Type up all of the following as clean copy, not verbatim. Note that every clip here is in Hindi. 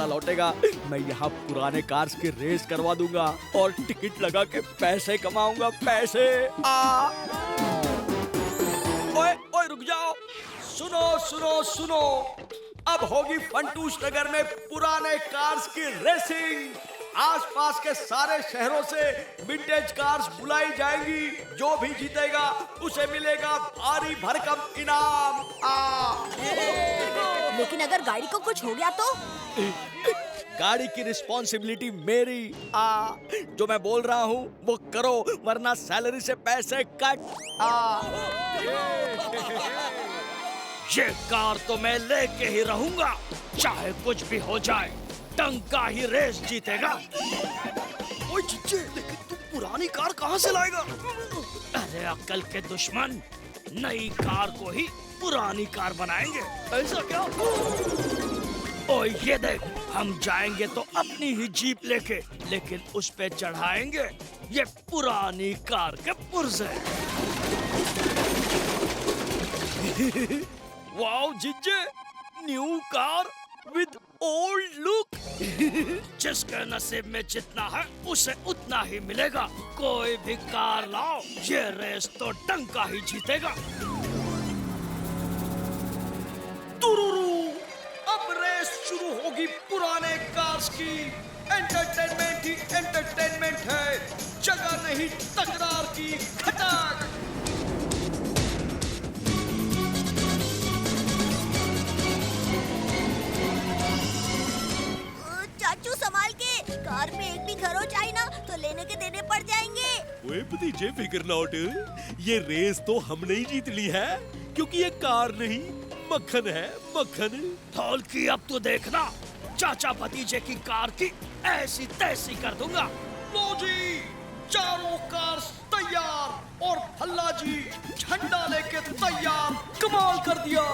वाला लौटेगा मैं यहाँ पुराने कार्स की रेस करवा दूंगा और टिकट लगा के पैसे कमाऊंगा, पैसे। ओए ओए रुक जाओ, सुनो सुनो सुनो, अब होगी फंटूश नगर में पुराने कार्स की रेसिंग। आसपास के सारे शहरों से विंटेज कार्स बुलाई जाएंगी। जो भी जीतेगा उसे मिलेगा भारी भरकम इनाम। लेकिन अगर गाड़ी को कुछ हो गया तो? गाड़ी की रिस्पॉन्सिबिलिटी मेरी। जो मैं बोल रहा हूँ वो करो, वरना सैलरी से पैसे कट। ये कार तो मैं लेके ही रहूंगा, चाहे कुछ भी हो जाए। टंका ही रेस जीतेगा। ओए चिच्चे, लेकिन तू पुरानी कार कहाँ से लाएगा? अरे अक्ल के दुश्मन, नई कार को ही पुरानी कार बनाएंगे। ऐसा क्या? ओए ये देख, हम जाएंगे तो अपनी ही जीप लेके, लेकिन उस पे चढ़ाएंगे ये पुरानी कार के पुर्जे। वाओ जिज्जे, new car with old look. जिसके नसीब में जितना है उसे उतना ही मिलेगा। कोई भी कार लाओ, ये रेस तो टंका ही जीतेगा। तुरुरु, अब रेस शुरू होगी पुराने कार्स की। एंटरटेनमेंट ही एंटरटेनमेंट है, जगह नहीं तकरार की। खटाक। चाचू संभाल के, कार में एक भी खरोच आई ना तो लेने के देने पड़ जाएंगे। ओए भतीजे फिकर नॉट, ये रेस तो हमने ही जीत ली है, क्योंकि ये कार नहीं मक्खन है, मक्खन। धौल की अब तो देखना, चाचा भतीजे की कार की ऐसी तैसी कर दूंगा। लो जी, चारों कार्स तैयार और भल्ला जी झंडा लेके तैयार। कमाल कर दिया।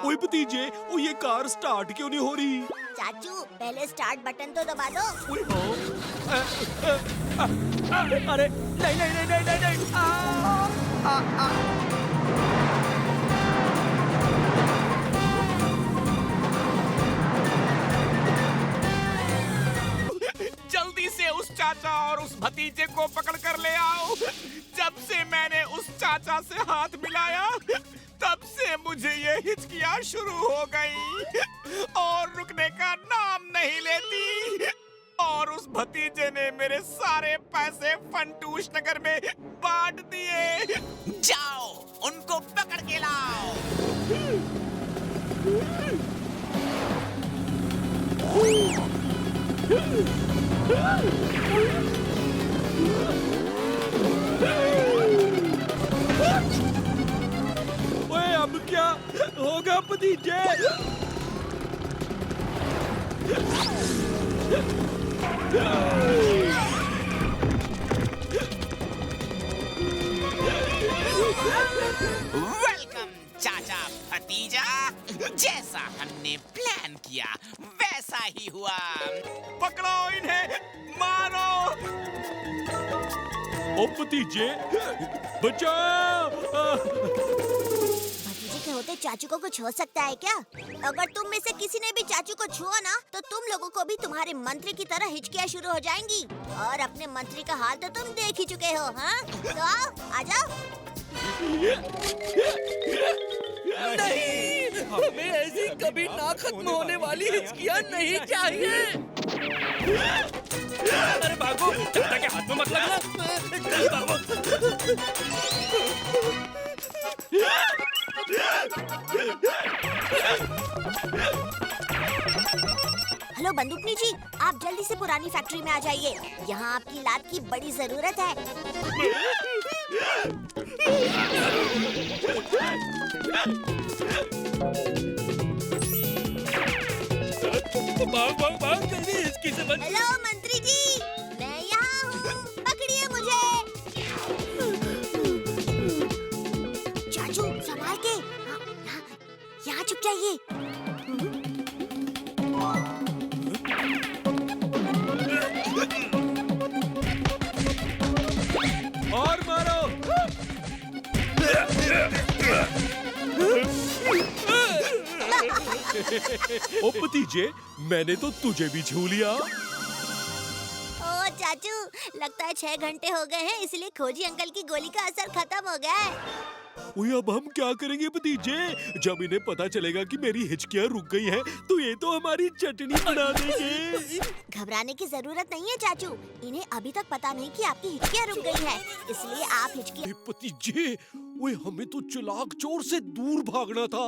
ओए भतीजे, ओ ये कार स्टार्ट क्यों नहीं हो रही? चाचू पहले स्टार्ट बटन तो दबा दो। अरे नहीं नहीं नहीं नहीं नहीं, नहीं। जल्दी से उस चाचा और उस भतीजे को पकड़ कर ले आओ। जब से मैंने उस चाचा से हाथ मिलाया तब से मुझे ये हिचकियां शुरू हो गई और रुकने का नाम नहीं लेती। और उस भतीजे ने मेरे सारे पैसे फंटूश नगर में बांट दिए। जाओ उनको पकड़ के लाओ। ओए अब क्या होगा भतीजे? वेलकम चाचा भतीजा, जैसा हमने प्लान किया वैसा ही हुआ। पकड़ो इन्हें, मारो। ओ भतीजे बचाओ। भतीजे के होते चाचू को कुछ हो सकता है क्या? अगर तुम में से किसी ने भी चाचू को छुआ ना तो तुम लोगों को भी तुम्हारे मंत्री की तरह हिचकियां शुरू हो जाएंगी। और अपने मंत्री का हाल तो तुम देख ही चुके हो। हाँ तो आओ, आ जाओ। नहीं, हमें ऐसी कभी ना खत्म होने वाली हिचकियां नहीं चाहिए। अरे भागो, चाचा के हाथ में मत लगना। हेलो बंदूकनी जी, आप जल्दी से पुरानी फैक्ट्री में आ जाइए। यहाँ आपकी लात की बड़ी जरूरत है। भाग भाग भाग, जल्दी इसकी से बच। हेलो मंत्री जी, मैं यहाँ हूँ, पकड़िए मुझे। चाचू संभाल के, यहाँ चुप है ये? और मारो। ओ भतीजे, मैंने तो तुझे भी छू लिया। ओ चाचू, लगता है 6 घंटे हो गए हैं, इसलिए खोजी अंकल की गोली का असर खत्म हो गया है। ओए अब हम क्या करेंगे भतीजे? जब इन्हें पता चलेगा कि मेरी हिचकियाँ रुक गई हैं, तो ये तो हमारी चटनी बना देंगे। घबराने की जरूरत नहीं है चाचू, इन्हें अभी तक पता नहीं कि आपकी हिचकियाँ रुक गई हैं, इसलिए आप हिचकी। ए भतीजे, ओए हमें तो चालाक चोर से दूर भागना था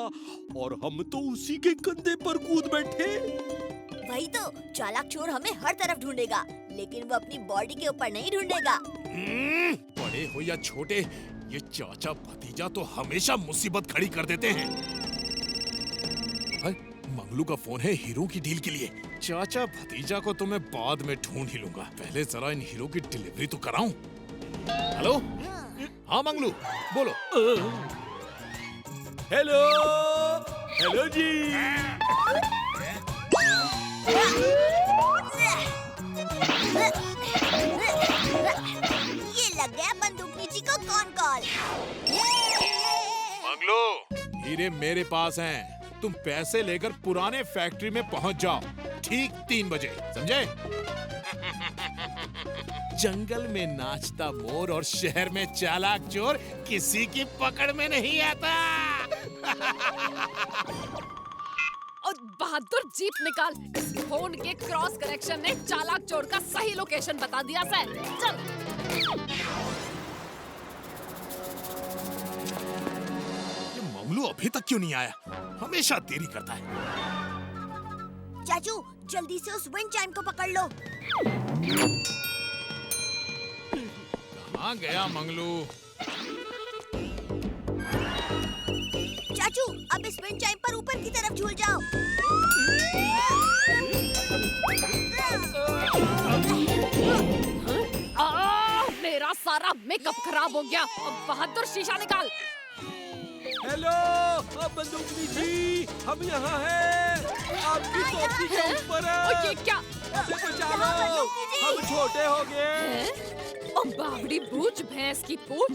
और हम तो उसी के कंधे पर कूद बैठे। वही तो, चालाक चोर हमें हर तरफ ढूंढेगा, लेकिन वो अपनी बॉडी के ऊपर नहीं ढूंढेगा। बड़े हो या छोटे, ये चाचा भतीजा तो हमेशा मुसीबत खड़ी कर देते हैं। मंगलू का फोन है हीरो की डील के लिए। चाचा भतीजा को तो मैं बाद में ढूंढ ही लूंगा, पहले जरा इन हीरो की डिलीवरी तो कराऊं। हेलो, हाँ मंगलू, बोलो। हेलो, हेलो जी। ये लग गया बंदूकनी जी को कौन कॉल। मंगलू, हीरे मेरे पास हैं। तुम पैसे लेकर पुराने फैक्ट्री में पहुंच जाओ, ठीक 3 बजे, समझे? जंगल में नाचता मोर और शहर में चालाक चोर किसी की पकड़ में नहीं आता। और बहादुर जीप निकाल। इस फोन के क्रॉस कनेक्शन ने चालाक चोर का सही लोकेशन बता दिया सर। चल। ये मंगलू अभी तक क्यों नहीं आया? हमेशा देरी करता है। चाचू, जल्दी से उस विंड चाइम को पकड़ लो। कहाँ गया मंगलू? चाचू, अब इस विंड चाइम पर ऊपर की तरफ झूल जाओ। मेरा सारा मेकअप खराब हो गया। अब बहादुर शीशा निकाल। हेलो, बंदूकनी जी, हम यहाँ हैं। आपकी टोपी के ऊपर है। और ये क्या? मुझे बचा लो, हम छोटे हो गए। हैं? और बावड़ी बूझ भैंस की पूछ।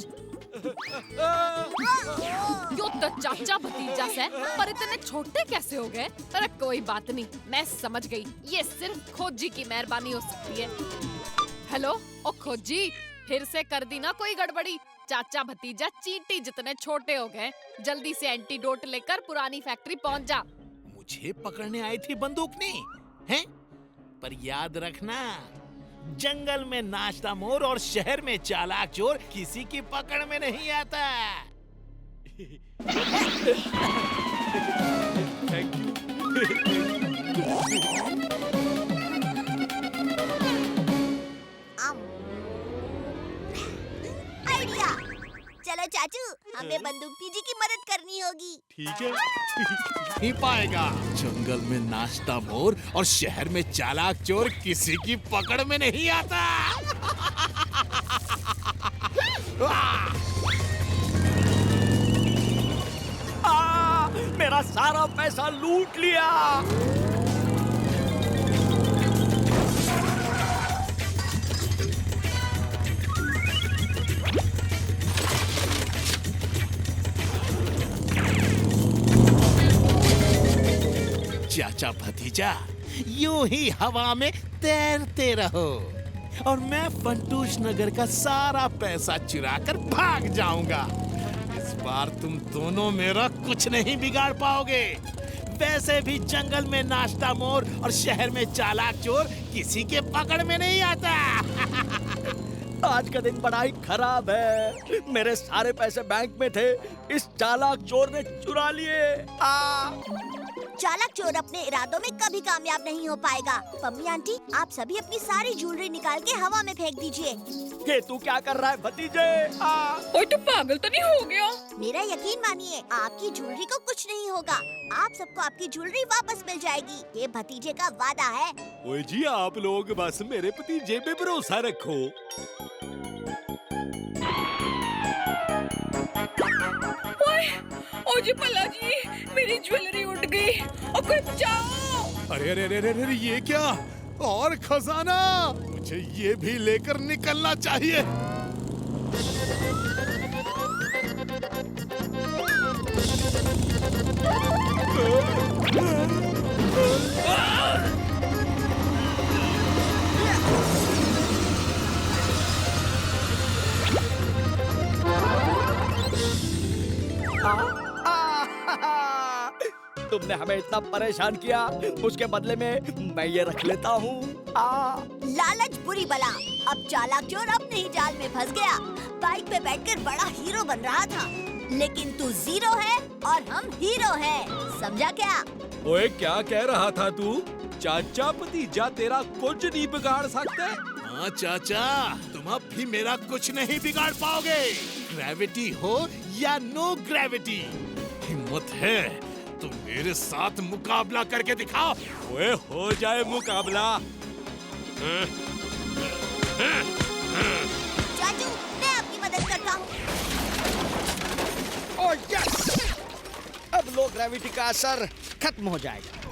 यो तो चाचा भतीजा से, पर इतने छोटे कैसे हो गए? अरे कोई बात नहीं, मैं समझ गई। ये सिर्फ खोजी की मेहरबानी हो सकती है। हेलो, ओ खोजी, फिर से कर दी ना कोई गड़बड़ी? चाचा भतीजा चींटी जितने छोटे हो गए। जल्दी से एंटीडोट लेकर पुरानी फैक्ट्री पहुंच जा। मुझे पकड़ने आई थी बंदूकनी, हैं? पर याद रखना, जंगल में नाचता मोर और शहर में चालाक चोर किसी की पकड़ में नहीं आता। Thank you. आइडिया। चलो चाचू, हमें बंदूकनी जी की मदद करनी होगी। ठीक है। नहीं पाएगा। जंगल में नाचता मोर और शहर में चालाक चोर किसी की पकड़ में नहीं आता। मेरा सारा पैसा लूट लिया। चाचा भतीजा, यूं ही हवा में तैरते रहो और मैं फंटूश नगर का सारा पैसा चुराकर भाग जाऊंगा। इस बार तुम दोनों मेरा कुछ नहीं बिगाड़ पाओगे। वैसे भी जंगल में नाचता मोर और शहर में चालाक चोर किसी के पकड़ में नहीं आता। आज का दिन बड़ा ही खराब है। मेरे सारे पैसे बैंक में थे, इस चालाक चोर ने चुरा लिए। चालाक चोर अपने इरादों में कभी कामयाब नहीं हो पाएगा। पम्मी आंटी, आप सभी अपनी सारी ज्वेलरी निकाल के हवा में फेंक दीजिए। ये तू क्या कर रहा है भतीजे? ओए, तू पागल तो नहीं हो गया? मेरा यकीन मानिए, आपकी ज्वेलरी को कुछ नहीं होगा। आप सबको आपकी ज्वेलरी वापस मिल जाएगी, ये भतीजे का वादा है। ओए जी, आप लोग बस मेरे भतीजे पे भरोसा रखो। ओए, ओ जी पल्ला जी, मेरी ज्वेलरी उड़ गई। और कोई बचाओ। अरे अरे अरे अरे अरे, ये क्या? और खजाना! मुझे ये भी लेकर निकलना चाहिए। तुमने हमें इतना परेशान किया, उसके बदले में मैं ये रख लेता हूँ। लालच बुरी बला। अब चालाक चोर अपने ही जाल में फंस गया। बाइक पे बैठकर बड़ा हीरो बन रहा था, लेकिन तू जीरो है और हम हीरो हैं। समझा क्या? ओए, क्या कह रहा था तू? चाचा भतीजा तेरा कुछ नहीं बिगाड़ सकते। हाँ चाचा, तुम अब भी मेरा कुछ नहीं बिगाड़ पाओगे। ग्रेविटी हो या नो ग्रेविटी, हिम्मत है तो मेरे साथ मुकाबला करके दिखाओ। ओए, हो जाए मुकाबला। चाचू, मैं आपकी मदद करता हूँ। Oh yes! अब लो ग्रेविटी का असर खत्म हो जाएगा।